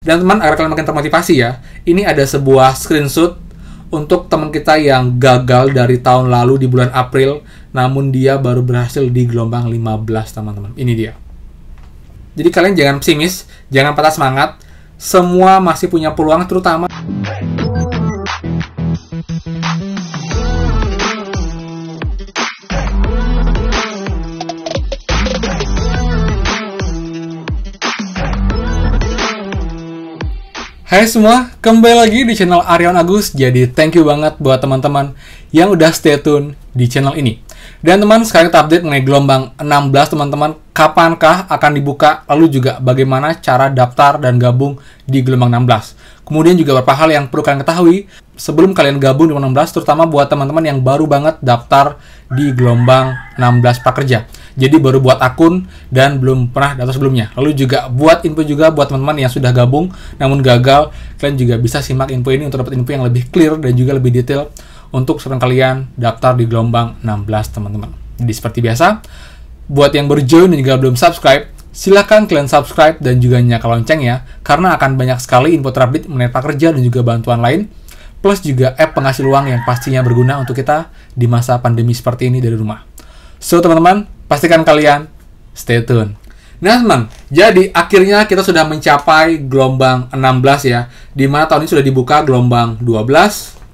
Dan teman, agar kalian makin termotivasi ya, ini ada sebuah screenshot untuk teman kita yang gagal dari tahun lalu di bulan April, namun dia baru berhasil di gelombang 15, teman-teman. Ini dia. Jadi kalian jangan pesimis, jangan patah semangat. Semua masih punya peluang, terutama hai semua, kembali lagi di channel Aryawan Agus. Jadi thank you banget buat teman-teman yang udah stay tune di channel ini. Dan teman, sekarang kita update mengenai gelombang 16 teman-teman. Kapankah akan dibuka, lalu juga bagaimana cara daftar dan gabung di gelombang 16. Kemudian juga beberapa hal yang perlu kalian ketahui sebelum kalian gabung di gelombang 16, terutama buat teman-teman yang baru banget daftar di gelombang 16 prakerja. Jadi baru buat akun dan belum pernah daftar sebelumnya. Lalu juga buat info juga buat teman-teman yang sudah gabung namun gagal, kalian juga bisa simak info ini untuk dapat info yang lebih clear dan juga lebih detail untuk saran kalian daftar di gelombang 16 teman-teman. Jadi seperti biasa, buat yang baru join dan juga belum subscribe, silahkan kalian subscribe dan juga nyalakan loncengnya, karena akan banyak sekali info terupdate mengenai prakerja dan juga bantuan lain, plus juga app penghasil uang yang pastinya berguna untuk kita di masa pandemi seperti ini dari rumah. So teman-teman, pastikan kalian stay tune. Nah teman, jadi akhirnya kita sudah mencapai gelombang 16 ya, dimana tahun ini sudah dibuka gelombang 12,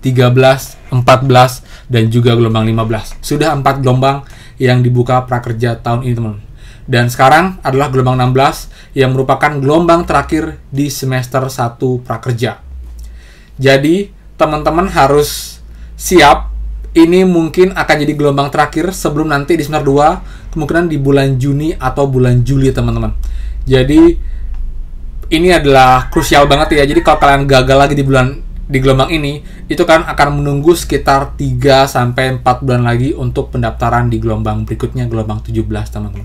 13, 14, dan juga gelombang 15. Sudah 4 gelombang yang dibuka prakerja tahun ini teman. Dan sekarang adalah gelombang 16 yang merupakan gelombang terakhir di semester 1 prakerja. Jadi teman-teman harus siap. Ini mungkin akan jadi gelombang terakhir sebelum nanti di semester 2, kemungkinan di bulan Juni atau bulan Juli, teman-teman. Jadi, ini adalah krusial banget ya. Jadi, kalau kalian gagal lagi di gelombang ini, itu kan akan menunggu sekitar 3-4 bulan lagi untuk pendaftaran di gelombang berikutnya, gelombang 17, teman-teman.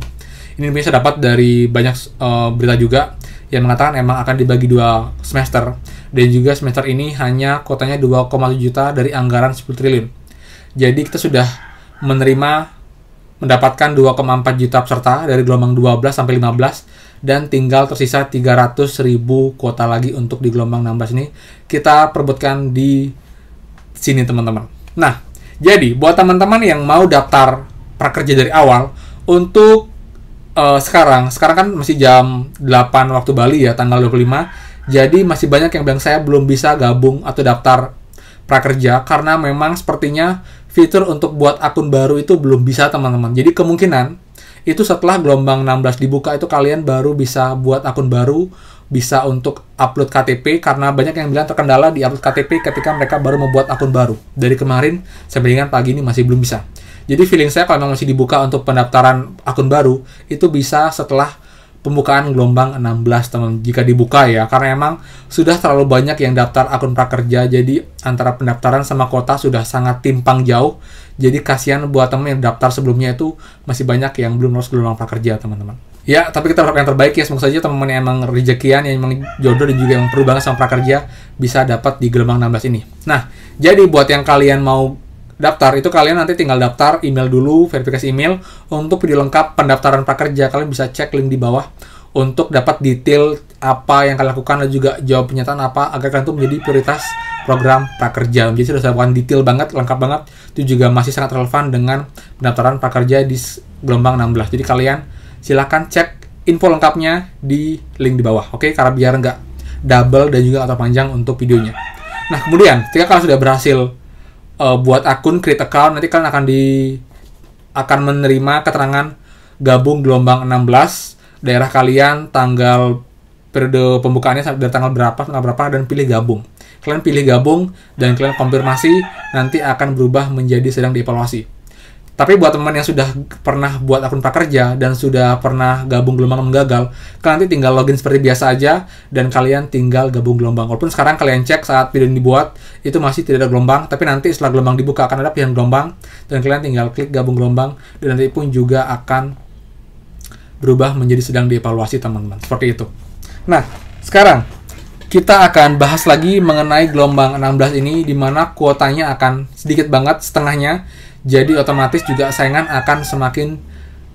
Ini bisa dapat dari banyak berita juga yang mengatakan emang akan dibagi 2 semester. Dan juga semester ini hanya kuotanya 2,7 juta dari anggaran 10 triliun. Jadi kita sudah mendapatkan 2,4 juta peserta dari gelombang 12 sampai 15 dan tinggal tersisa 300.000 kuota lagi untuk di gelombang 16 ini. Kita perebutkan di sini teman-teman. Nah, jadi buat teman-teman yang mau daftar prakerja dari awal untuk sekarang kan masih jam 8 waktu Bali ya, tanggal 25. Jadi masih banyak yang bilang saya belum bisa gabung atau daftar prakerja karena memang sepertinya fitur untuk buat akun baru itu belum bisa teman-teman. Jadi kemungkinan itu setelah gelombang 16 dibuka itu kalian baru bisa buat akun baru, bisa untuk upload KTP, karena banyak yang bilang terkendala di upload KTP ketika mereka baru membuat akun baru. Dari kemarin sampai dengan pagi ini masih belum bisa. Jadi feeling saya kalau memang masih dibuka untuk pendaftaran akun baru itu bisa setelah pembukaan gelombang 16 teman, jika dibuka ya, karena emang sudah terlalu banyak yang daftar akun prakerja, jadi antara pendaftaran sama kuota sudah sangat timpang jauh. Jadi kasihan buat teman yang daftar sebelumnya itu masih banyak yang belum lolos gelombang prakerja teman-teman. Ya, tapi kita berharap yang terbaik ya, semoga saja teman-teman yang emang rezekian, yang emang jodoh dan juga yang perlu banget sama prakerja bisa dapat di gelombang 16 ini. Nah, jadi buat yang kalian mau daftar, itu kalian nanti tinggal daftar email dulu, verifikasi email. Untuk video lengkap pendaftaran prakerja, kalian bisa cek link di bawah untuk dapat detail apa yang kalian lakukan dan juga jawab pernyataan apa agar kalian tuh menjadi prioritas program prakerja. Jadi sudah saya bukan detail banget, lengkap banget. Itu juga masih sangat relevan dengan pendaftaran prakerja di gelombang 16. Jadi kalian silahkan cek info lengkapnya di link di bawah, oke? Karena biar nggak double dan juga atau panjang untuk videonya. Nah, kemudian ketika kalian sudah berhasil buat akun, create account, nanti kalian akan menerima keterangan gabung gelombang 16, daerah kalian, tanggal periode pembukaannya dari tanggal berapa dan pilih gabung. Kalian pilih gabung dan kalian konfirmasi, nanti akan berubah menjadi sedang dievaluasi. Tapi buat teman yang sudah pernah buat akun prakerja dan sudah pernah gabung gelombang gagal, kalian nanti tinggal login seperti biasa aja dan kalian tinggal gabung gelombang. Walaupun sekarang kalian cek saat video ini dibuat itu masih tidak ada gelombang, tapi nanti setelah gelombang dibuka akan ada pilihan gelombang dan kalian tinggal klik gabung gelombang dan nanti pun juga akan berubah menjadi sedang dievaluasi teman-teman. Seperti itu. Nah, sekarang kita akan bahas lagi mengenai gelombang 16 ini, di mana kuotanya akan sedikit banget, setengahnya. Jadi otomatis juga saingan akan semakin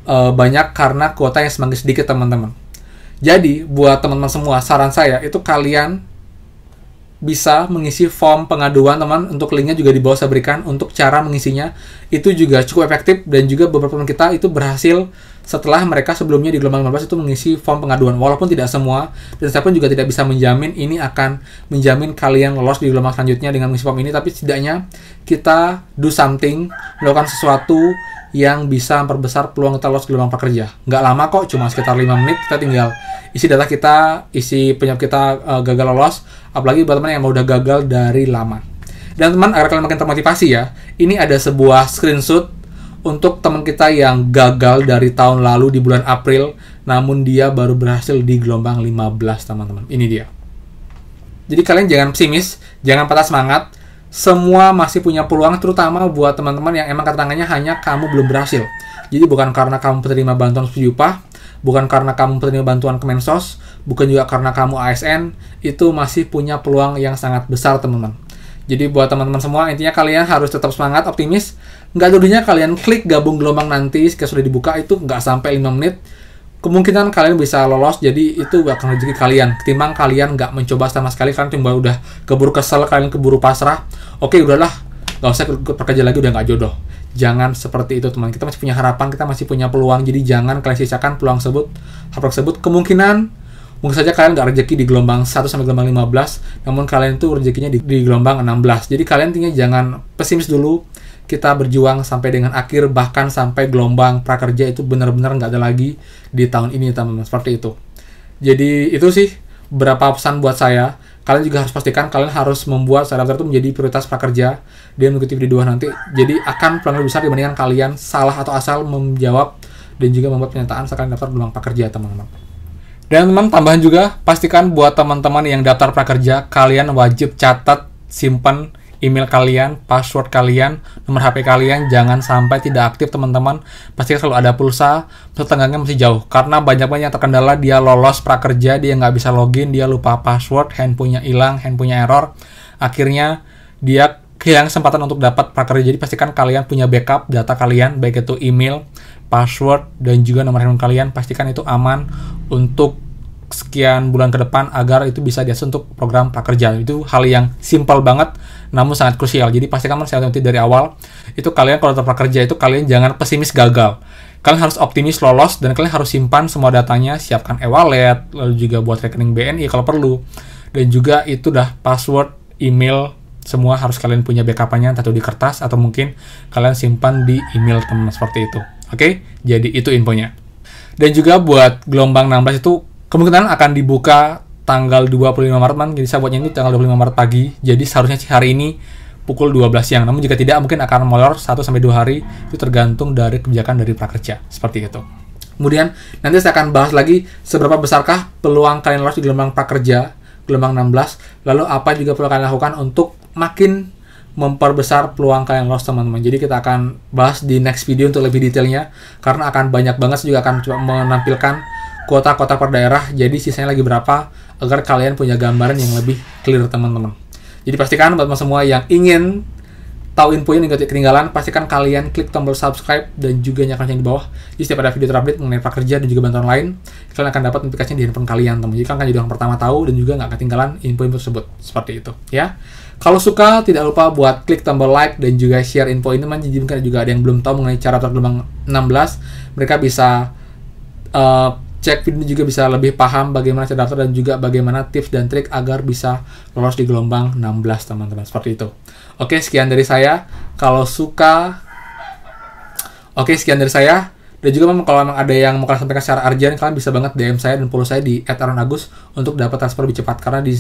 banyak karena kuota yang semakin sedikit teman-teman. Jadi buat teman-teman semua, saran saya itu kalian bisa mengisi form pengaduan teman, untuk linknya juga di bawah saya berikan untuk cara mengisinya. Itu juga cukup efektif, dan juga beberapa teman kita itu berhasil setelah mereka sebelumnya di gelombang 15 itu mengisi form pengaduan, walaupun tidak semua, dan saya pun juga tidak bisa menjamin ini akan menjamin kalian lolos di gelombang selanjutnya dengan mengisi form ini, tapi setidaknya kita do something, melakukan sesuatu yang bisa memperbesar peluang kita lolos gelombang prakerja. Nggak lama kok, cuma sekitar 5 menit, kita tinggal isi data kita, isi penyebab kita gagal lolos, apalagi buat teman yang mau udah gagal dari lama. Dan teman, agar kalian makin termotivasi ya, ini ada sebuah screenshot untuk teman kita yang gagal dari tahun lalu di bulan April, namun dia baru berhasil di gelombang 15, teman-teman. Ini dia. Jadi kalian jangan pesimis, jangan patah semangat. Semua masih punya peluang, terutama buat teman-teman yang emang kata tangannya hanya kamu belum berhasil. Jadi bukan karena kamu penerima bantuan subsidi upah, bukan karena kamu penerima bantuan Kemensos, bukan juga karena kamu ASN, itu masih punya peluang yang sangat besar, teman-teman. Jadi buat teman-teman semua, intinya kalian harus tetap semangat, optimis. Nggak dulunya kalian klik gabung gelombang nanti, jika sudah dibuka itu nggak sampai 5 menit. Kemungkinan kalian bisa lolos, jadi itu akan rezeki kalian. Ketimbang kalian nggak mencoba sama sekali, kalian timbul udah keburu kesel, kalian keburu pasrah. Oke, udahlah, nggak usah ikut pekerja lagi, udah nggak jodoh. Jangan seperti itu, teman. Kita masih punya harapan, kita masih punya peluang, jadi jangan kalian sisakan peluang tersebut. Kemungkinan, mungkin saja kalian nggak rezeki di gelombang 1 sampai gelombang 15, namun kalian tuh rezekinya di gelombang 16. Jadi kalian intinya jangan pesimis dulu, kita berjuang sampai dengan akhir, bahkan sampai gelombang prakerja itu benar-benar nggak ada lagi di tahun ini, teman-teman. Seperti itu. Jadi itu sih beberapa pesan buat saya. Kalian juga harus pastikan kalian harus membuat saya daftar itu menjadi prioritas prakerja dan mengikuti video 2 nanti. Jadi akan peluang lebih besar dibandingkan kalian salah atau asal menjawab dan juga membuat pernyataan saat kalian daftar gelombang prakerja, teman-teman. Dan teman, tambahan juga, pastikan buat teman-teman yang daftar prakerja, kalian wajib catat, simpan email kalian, password kalian, nomor HP kalian, jangan sampai tidak aktif, teman-teman. Pastikan selalu ada pulsa, tegangannya masih jauh. Karena banyak yang terkendala, dia lolos prakerja, dia nggak bisa login, dia lupa password, handphonenya hilang, handphonenya error. Akhirnya, dia kehilangan kesempatan untuk dapat prakerja. Jadi pastikan kalian punya backup data kalian, baik itu email, password, dan juga nomor handphone kalian. Pastikan itu aman untuk sekian bulan ke depan agar itu bisa diakses untuk program prakerja. Itu hal yang simpel banget namun sangat krusial. Jadi pastikan nanti dari awal itu kalian kalau daftar prakerja itu kalian jangan pesimis gagal. Kalian harus optimis lolos dan kalian harus simpan semua datanya, siapkan e-wallet, lalu juga buat rekening BNI kalau perlu. Dan juga itu dah password, email, semua harus kalian punya backup-nya entah di kertas atau mungkin kalian simpan di email teman seperti itu. Oke? Jadi itu infonya. Dan juga buat gelombang 16 itu kemungkinan akan dibuka tanggal 25 Maret, man. Jadi saya buatnya ini tanggal 25 Maret pagi. Jadi seharusnya hari ini pukul 12 siang. Namun jika tidak, mungkin akan molor 1-2 hari. Itu tergantung dari kebijakan dari prakerja. Seperti itu. Kemudian, nanti saya akan bahas lagi seberapa besarkah peluang kalian lolos di gelombang prakerja, gelombang 16. Lalu apa juga perlu kalian lakukan untuk makin memperbesar peluang kalian lolos, teman-teman. Jadi kita akan bahas di next video untuk lebih detailnya. Karena akan banyak banget, saya juga akan coba menampilkan kota-kota per daerah, jadi sisanya lagi berapa, agar kalian punya gambaran yang lebih clear, teman-teman. Jadi pastikan buat teman semua yang ingin tahu info yang nggak ketinggalan, pastikan kalian klik tombol subscribe dan juga nyalakan lonceng di bawah. Jadi setiap ada video terupdate mengenai prakerja dan juga bantuan lain, kalian akan dapat notifikasinya di handphone kalian, teman. Jadi kalian akan jadi orang pertama tahu dan juga nggak ketinggalan info-info tersebut. Seperti itu, ya. Kalau suka, tidak lupa buat klik tombol like dan juga share info ini, teman. Jadi mungkin juga ada yang belum tahu mengenai cara daftar gelombang 16, mereka bisa cek video juga bisa lebih paham bagaimana cara daftar dan juga bagaimana tips dan trik agar bisa lolos di gelombang 16, teman-teman. Seperti itu. Oke, sekian dari saya. Kalau suka, sekian dari saya. Dan juga memang kalau memang ada yang mau kalian sampaikan secara urgent, kalian bisa banget DM saya dan follow saya di @aronagus untuk dapat transfer lebih cepat. Karena di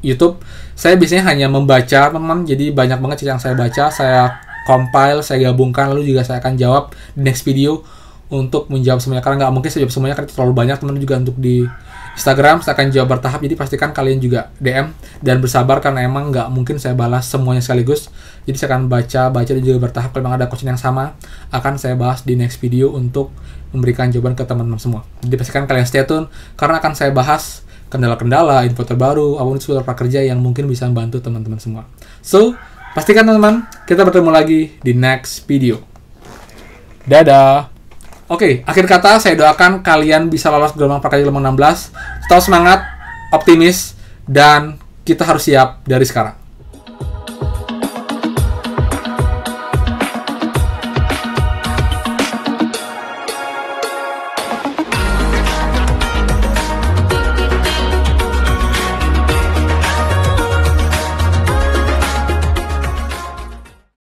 YouTube saya biasanya hanya membaca, teman-teman. Jadi banyak banget yang saya baca, saya compile, saya gabungkan, lalu juga saya akan jawab di next video untuk menjawab semuanya, karena nggak mungkin saya jawab semuanya karena itu terlalu banyak, teman. Juga untuk di Instagram saya akan jawab bertahap, jadi pastikan kalian juga DM dan bersabar karena emang nggak mungkin saya balas semuanya sekaligus. Jadi saya akan baca dan juga bertahap. Kalau memang ada question yang sama akan saya bahas di next video untuk memberikan jawaban ke teman-teman semua. Jadi pastikan kalian stay tune karena akan saya bahas kendala-kendala, info terbaru, apapun itu seputar prakerja yang mungkin bisa membantu teman-teman semua. So, pastikan teman-teman, kita bertemu lagi di next video. Dadah! Oke, akhir kata saya doakan kalian bisa lolos gelombang prakarya gelombang 16. Tetap semangat, optimis, dan kita harus siap dari sekarang.